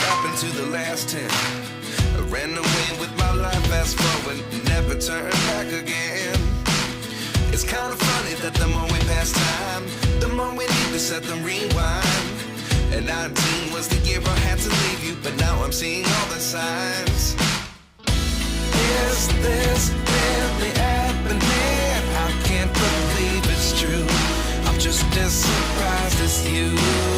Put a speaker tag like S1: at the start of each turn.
S1: happened to the last 10? I ran away with my life, fast forward, never turn back again. It's kind of funny that the more we pass time, the more we need to set them rewind. And 19 was the year I had to leave you, but now I'm seeing all the signs. Is this really happening? I can't believe it's true. I'm just as surprised as you.